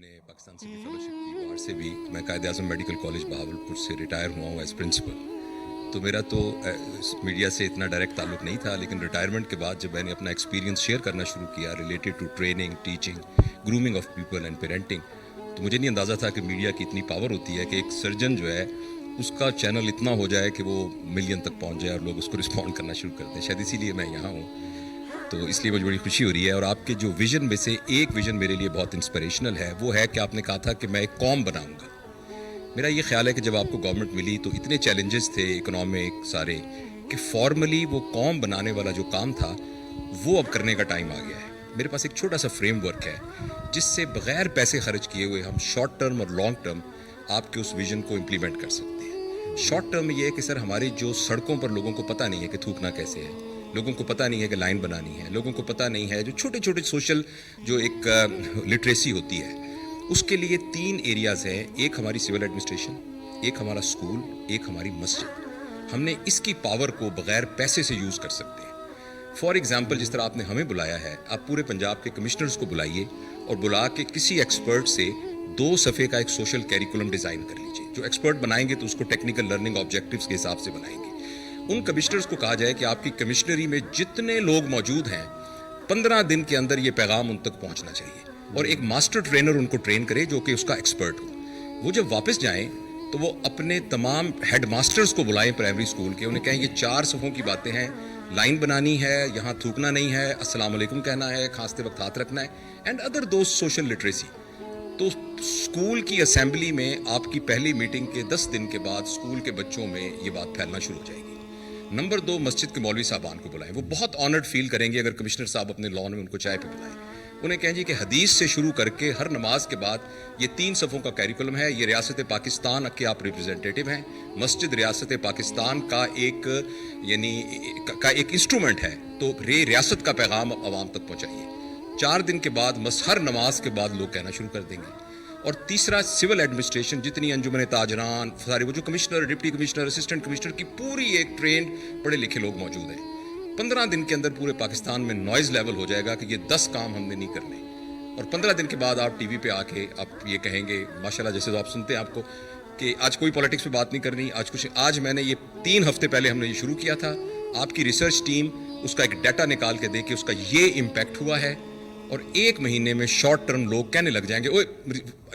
میں Pakistan city fellowship کی باہر سے بھی میں قائد اعظم میڈیکل کالج بہاولپور سے ریٹائر ہوا ہوں ایز پرنسپل. تو میرا تو میڈیا سے اتنا ڈائریکٹ تعلق نہیں تھا, لیکن ریٹائرمنٹ کے بعد جب میں نے اپنا ایکسپیرینس شیئر کرنا شروع کیا related to training, teaching, grooming of people and parenting, تو مجھے نہیں اندازہ تھا کہ میڈیا کی اتنی پاور ہوتی ہے کہ ایک سرجن جو ہے اس کا چینل اتنا ہو جائے کہ وہ ملین تک پہنچ جائے اور لوگ اس کو رسپونڈ کرنا شروع کر دیں. شاید اسی لیے میں یہاں ہوں. تو اس لیے مجھے بڑی خوشی ہو رہی ہے. اور آپ کے جو ویژن میں سے ایک ویژن میرے لیے بہت انسپریشنل ہے, وہ ہے کہ آپ نے کہا تھا کہ میں ایک قوم بناؤں گا. میرا یہ خیال ہے کہ جب آپ کو گورنمنٹ ملی تو اتنے چیلنجز تھے اکنامک سارے کہ فارملی وہ قوم بنانے والا جو کام تھا وہ اب کرنے کا ٹائم آ گیا ہے. میرے پاس ایک چھوٹا سا فریم ورک ہے جس سے بغیر پیسے خرچ کیے ہوئے ہم شارٹ ٹرم اور لانگ ٹرم آپ کے اس ویژن کو امپلیمنٹ کر سکتے ہیں. شارٹ ٹرم میں یہ ہے کہ سر ہماری جو سڑکوں پر لوگوں کو پتہ نہیں ہے کہ تھوکنا کیسے ہے, لوگوں کو پتہ نہیں ہے کہ لائن بنانی ہے, لوگوں کو پتہ نہیں ہے جو چھوٹے چھوٹے سوشل جو ایک لٹریسی ہوتی ہے, اس کے لیے 3 ایریاز ہیں. ایک ہماری سول ایڈمنسٹریشن, ایک ہمارا اسکول, ایک ہماری مسجد. ہم نے اس کی پاور کو بغیر پیسے سے یوز کر سکتے ہیں. فار ایگزامپل جس طرح آپ نے ہمیں بلایا ہے, آپ پورے پنجاب کے کمشنرز کو بلائیے اور بلا کے کسی ایکسپرٹ سے 2 صفحے کا ایک سوشل کیریکولم ڈیزائن کر لیجیے. جو ایکسپرٹ بنائیں گے تو اس کو ٹیکنیکل لرننگ آبجیکٹیوز کے حساب سے بنائیں گے. ان کمشنرز کو کہا جائے کہ آپ کی کمشنری میں جتنے لوگ موجود ہیں 15 دن کے اندر یہ پیغام ان تک پہنچنا چاہیے, اور ایک ماسٹر ٹرینر ان کو ٹرین کرے جو کہ اس کا ایکسپرٹ ہو. وہ جب واپس جائیں تو وہ اپنے تمام ہیڈ ماسٹرز کو بلائیں پرائمری اسکول کے, انہیں کہیں یہ 4 صفحوں کی باتیں ہیں, لائن بنانی ہے, یہاں تھوکنا نہیں ہے, السلام علیکم کہنا ہے, کھانستے وقت ہاتھ رکھنا ہے, and other those social literacy. تو اسکول کی اسمبلی میں آپ کی پہلی میٹنگ کے 10 دن کے بعد اسکول کے بچوں میں یہ بات پھیلنا شروع ہو جائے گی. نمبر 2, مسجد کے مولوی صاحبان کو بلائیں. وہ بہت آنرڈ فیل کریں گے اگر کمشنر صاحب اپنے لان میں ان کو چائے پہ بلائیں. انہیں کہیں جی کہ حدیث سے شروع کر کے ہر نماز کے بعد یہ 3 صفوں کا کیریکولم ہے, یہ ریاست پاکستان کے آپ ریپرزینٹیٹیو ہیں, مسجد ریاست پاکستان کا ایک ایک انسٹرومنٹ ہے, تو ریاست کا پیغام عوام تک پہنچائیے. 4 دن کے بعد ہر نماز کے بعد لوگ کہنا شروع کر دیں گے. اور تیسرا, سول ایڈمنسٹریشن, جتنی انجمن تاجران سارے وہ جو commissioner, deputy commissioner, assistant commissioner کی پوری ایک ٹرینڈ پڑھے لکھے لوگ موجود ہیں. 15 دن کے اندر پورے پاکستان میں نوائز لیول ہو جائے گا کہ یہ 10 کام ہم نے نہیں کرنے. اور 15 دن کے بعد آپ ٹی وی پہ آ کے آپ یہ کہیں گے ماشاءاللہ, جیسے تو آپ سنتے ہیں آپ کو کہ آج کوئی پالیٹکس پہ بات نہیں کرنی, آج میں نے یہ 3 ہفتے پہلے ہم نے یہ شروع کیا تھا, آپ کی ریسرچ ٹیم اس کا ایک ڈیٹا نکال کے دے کہ اس کا یہ امپیکٹ ہوا ہے, اور 1 مہینے میں شارٹ ٹرم لوگ کہنے لگ جائیں گے اوے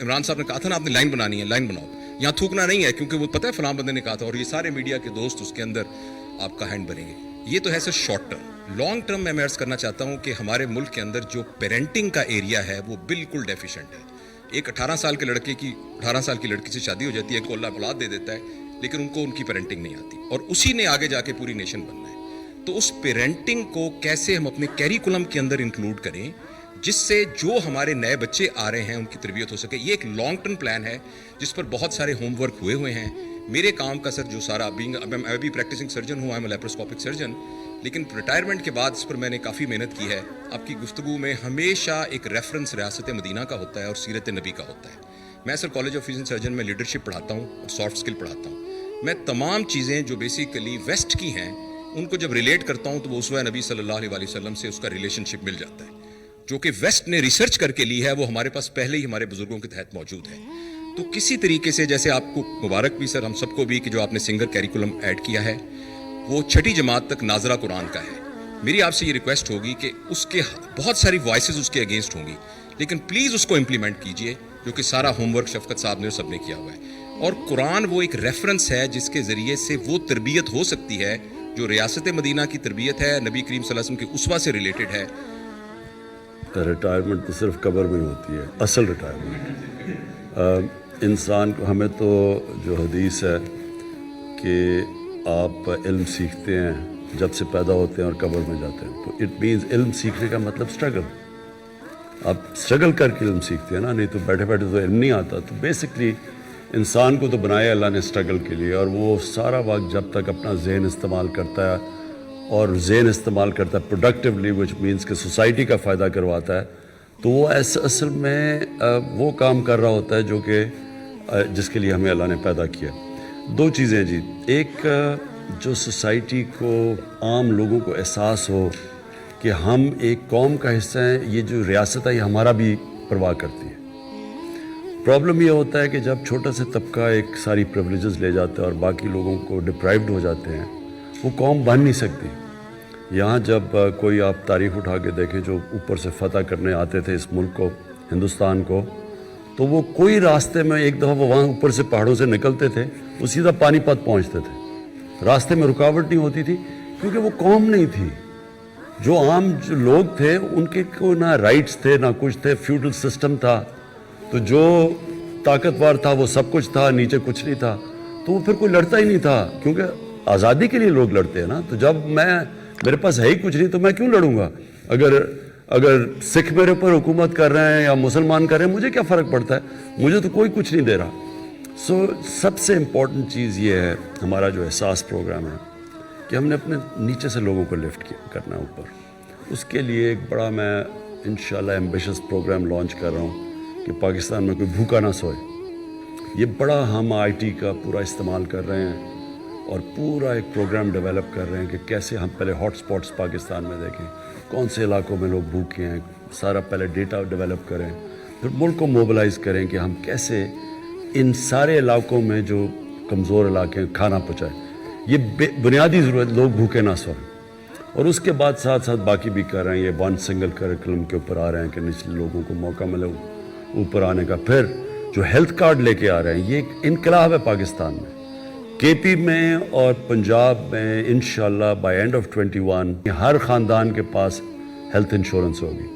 عمران صاحب نے کہا تھا نا آپ نے لائن بنانی ہے, لائن بناؤ, یہاں تھوکنا نہیں ہے کیونکہ وہ پتہ ہے فلاں بندے نے کہا تھا, اور یہ سارے میڈیا کے دوست اس کے اندر آپ کا ہینڈ بنیں گے. یہ تو ہے سر شارٹ ٹرم. لانگ ٹرم میں عرض کرنا چاہتا ہوں کہ ہمارے ملک کے اندر جو پیرنٹنگ کا ایریا ہے وہ بالکل ڈیفیشینٹ ہے. ایک 18 سال کے لڑکے کی 18 سال کی لڑکی سے شادی ہو جاتی ہے, کو اللہ اولاد دے دیتا ہے, لیکن ان کو ان کی پیرنٹنگ نہیں آتی, اور اسی نے آگے جا کے پوری نیشن بننا ہے. تو اس پیرنٹنگ کو کیسے ہم اپنے کیریکولم کے اندر انکلوڈ کریں جس سے جو ہمارے نئے بچے آ رہے ہیں ان کی تربیت ہو سکے. یہ ایک لانگ ٹرم پلان ہے جس پر بہت سارے ہوم ورک ہوئے ہیں. میرے کام کا سر جو سارا میں بھی پریکٹسنگ سرجن ہوں, I'm a لیپروسکوپک سرجن, لیکن ریٹائرمنٹ کے بعد اس پر میں نے کافی محنت کی ہے. آپ کی گفتگو میں ہمیشہ ایک ریفرنس ریاست مدینہ کا ہوتا ہے اور سیرت نبی کا ہوتا ہے. میں سر کالج آف فزیکل سرجن میں لیڈرشپ پڑھاتا ہوں اور سافٹ اسکل پڑھاتا ہوں. میں تمام چیزیں جو بیسیکلی ویسٹ کی ہیں ان کو جب ریلیٹ کرتا ہوں تو وہ اسوہ نبی صلی اللہ علیہ وسلم سے اس کا ریلیشن شپ مل جاتا ہے, جو کہ ویسٹ نے ریسرچ کر کے لی ہے, وہ ہمارے پاس پہلے ہی ہمارے بزرگوں کے تحت موجود ہے. تو کسی طریقے سے جیسے آپ کو مبارک بھی سر, ہم سب کو بھی کہ جو آپ نے سنگر کیریکولم ایڈ کیا ہے وہ 6ٹھی جماعت تک ناظرہ قرآن کا ہے. میری آپ سے یہ ریکویسٹ ہوگی کہ اس کے بہت ساری وائسز اس کے اگینسٹ ہوں گی, لیکن پلیز اس کو امپلیمنٹ کیجئے, جو کہ سارا ہوم ورک شفقت صاحب نے اور سب نے کیا ہوا ہے. اور قرآن وہ ایک ریفرنس ہے جس کے ذریعے سے وہ تربیت ہو سکتی ہے جو ریاست مدینہ کی تربیت ہے, نبی کریم صلی اللہ علیہ وسلم کے اسوہ سے ریلیٹڈ ہے. ریٹائرمنٹ تو صرف قبر میں ہوتی ہے, اصل ریٹائرمنٹ انسان کو. ہمیں تو جو حدیث ہے کہ آپ علم سیکھتے ہیں جب سے پیدا ہوتے ہیں اور قبر میں جاتے ہیں, تو اٹ مینز علم سیکھنے کا مطلب اسٹرگل. آپ اسٹرگل کر کے علم سیکھتے ہیں نا, نہیں تو بیٹھے بیٹھے تو علم نہیں آتا. تو بیسکلی انسان کو تو بنایا اللہ نے اسٹرگل کے لیے, اور وہ سارا وقت جب تک اپنا ذہن استعمال کرتا ہے اور ذہن استعمال کرتا ہے پروڈکٹیولی, وچ مینس کہ سوسائٹی کا فائدہ کرواتا ہے, تو وہ اصل میں وہ کام کر رہا ہوتا ہے جو کہ جس کے لیے ہمیں اللہ نے پیدا کیا. 2 چیزیں جی. ایک جو سوسائٹی کو, عام لوگوں کو احساس ہو کہ ہم ایک قوم کا حصہ ہیں, یہ جو ریاست ہے یہ ہمارا بھی پرواہ کرتی ہے. پرابلم یہ ہوتا ہے کہ جب چھوٹا سا طبقہ ایک ساری پریولیجز لے جاتا ہے اور باقی لوگوں کو ڈپرائیوڈ ہو جاتے ہیں, وہ قوم بن نہیں سکتی. یہاں جب کوئی آپ تاریخ اٹھا کے دیکھیں جو اوپر سے فتح کرنے آتے تھے اس ملک کو, ہندوستان کو, تو وہ کوئی راستے میں ایک دفعہ وہ وہاں اوپر سے پہاڑوں سے نکلتے تھے, وہ سیدھا پانی پت پہنچتے تھے. راستے میں رکاوٹ نہیں ہوتی تھی کیونکہ وہ قوم نہیں تھی. جو عام جو لوگ تھے ان کے کوئی نہ رائٹس تھے نہ کچھ تھے, فیوڈل سسٹم تھا. تو جو طاقتور تھا وہ سب کچھ تھا, نیچے کچھ نہیں تھا. تو وہ پھر کوئی لڑتا ہی نہیں تھا, کیونکہ آزادی کے لیے لوگ لڑتے ہیں نا. تو جب میرے پاس ہے ہی کچھ نہیں تو میں کیوں لڑوں گا؟ اگر سکھ میرے اوپر حکومت کر رہے ہیں یا مسلمان کر رہے ہیں, مجھے کیا فرق پڑتا ہے؟ مجھے تو کوئی کچھ نہیں دے رہا. سب سے امپورٹنٹ چیز یہ ہے ہمارا جو احساس پروگرام ہے کہ ہم نے اپنے نیچے سے لوگوں کو لفٹ کرنا ہے اوپر. اس کے لیے ایک بڑا میں انشاءاللہ ایمبیشس پروگرام لانچ کر رہا ہوں کہ پاکستان میں کوئی بھوکا نہ سوئے. یہ بڑا ہم آئی ٹی کا پورا استعمال کر رہے ہیں اور پورا ایک پروگرام ڈیولپ کر رہے ہیں کہ کیسے ہم پہلے ہاٹ سپاٹس پاکستان میں دیکھیں, کون سے علاقوں میں لوگ بھوکے ہیں, سارا پہلے ڈیٹا ڈیولپ کریں, پھر ملک کو موبلائز کریں کہ ہم کیسے ان سارے علاقوں میں جو کمزور علاقے ہیں کھانا پہنچائیں. یہ بنیادی ضرورت, لوگ بھوکے نہ سوئیں. اور اس کے بعد ساتھ ساتھ باقی بھی کر رہے ہیں. یہ ون سنگل کریکولم کے اوپر آ رہے ہیں کہ نچلے لوگوں کو موقع ملے اوپر آنے کا. پھر جو ہیلتھ کارڈ لے کے آ رہے ہیں, یہ ایک انقلاب ہے پاکستان میں. کے پی میں اور پنجاب میں انشاءاللہ بائی اینڈ آف 21 ہر خاندان کے پاس ہیلتھ انشورنس ہوگی.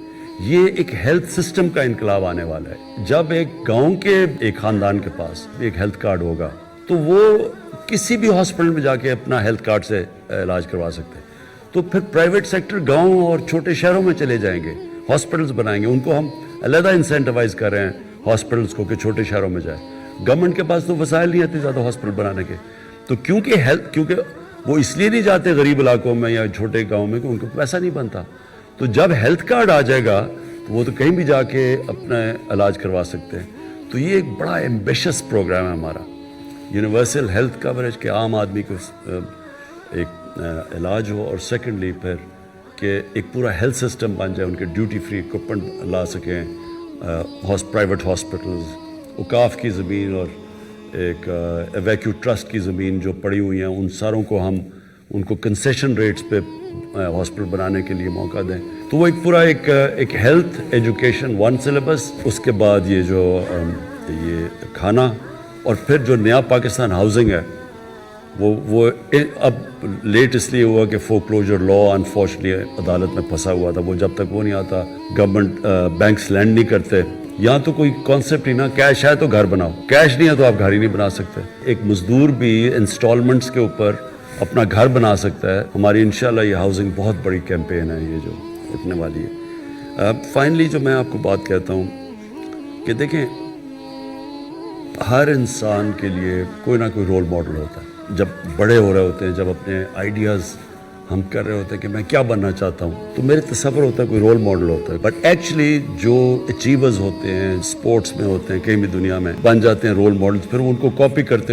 یہ ایک ہیلتھ سسٹم کا انقلاب آنے والا ہے. جب ایک گاؤں کے ایک خاندان کے پاس ایک ہیلتھ کارڈ ہوگا تو وہ کسی بھی ہاسپٹل میں جا کے اپنا ہیلتھ کارڈ سے علاج کروا سکتے ہیں. تو پھر پرائیویٹ سیکٹر گاؤں اور چھوٹے شہروں میں چلے جائیں گے, ہاسپٹلز بنائیں گے. ان کو ہم علیحدہ انسینٹیوائز کر رہے ہیں ہاسپٹلز کو کہ چھوٹے شہروں میں جائیں. گورنمنٹ کے پاس تو وسائل نہیں آتے زیادہ ہاسپٹل بنانے کے. تو کیونکہ وہ اس لیے نہیں جاتے غریب علاقوں میں یا چھوٹے گاؤں میں کہ ان کو پیسہ نہیں بنتا. تو جب ہیلتھ کارڈ آ جائے گا تو وہ تو کہیں بھی جا کے اپنا علاج کروا سکتے ہیں. تو یہ ایک بڑا ایمبیشس پروگرام ہے ہمارا, یونیورسل ہیلتھ کوریج کے عام آدمی کو ایک علاج ہو, اور سیکنڈلی پھر کہ ایک پورا ہیلتھ سسٹم بن جائے, ان کے ڈیوٹی فری اکوپمنٹ لا سکیں. پرائیویٹ ہاسپٹلز, اوقاف کی زمین اور ایک ایویکیو ٹرسٹ کی زمین جو پڑی ہوئی ہیں ان ساروں کو ہم ان کو کنسیشن ریٹس پہ ہاسپٹل بنانے کے لیے موقع دیں. تو وہ ایک پورا ایک ہیلتھ ایجوکیشن ون سلیبس, اس کے بعد یہ جو یہ کھانا, اور پھر جو نیا پاکستان ہاؤسنگ ہے وہ اب لیٹ اس لیے ہوا کہ فورکلوجر لا انفارچونیٹلی عدالت میں پھنسا ہوا تھا. وہ جب تک وہ نہیں آتا گورنمنٹ بینکس لینڈ نہیں کرتے. یہاں تو کوئی کانسیپٹ ہی نہ, کیش ہے تو گھر بناؤ, کیش نہیں ہے تو آپ گھر ہی نہیں بنا سکتے. ایک مزدور بھی انسٹالمنٹس کے اوپر اپنا گھر بنا سکتا ہے. ہماری انشاءاللہ یہ ہاؤسنگ بہت بڑی کیمپین ہے یہ جو اٹھنے والی ہے. فائنلی جو میں آپ کو بات کہتا ہوں کہ دیکھیں ہر انسان کے لیے کوئی نہ کوئی رول ماڈل ہوتا ہے. جب بڑے ہو رہے ہوتے ہیں, جب اپنے آئیڈیاز ہم کر رہے ہوتے ہیں کہ میں کیا بننا چاہتا ہوں, تو میرے تصور ہوتا ہے کوئی رول ماڈل ہوتا ہے. بٹ ایکچولی جو اچیورز ہوتے ہیں اسپورٹس میں ہوتے ہیں, کہیں بھی دنیا میں بن جاتے ہیں رول ماڈلز, پھر وہ ان کو کاپی کرتے ہیں.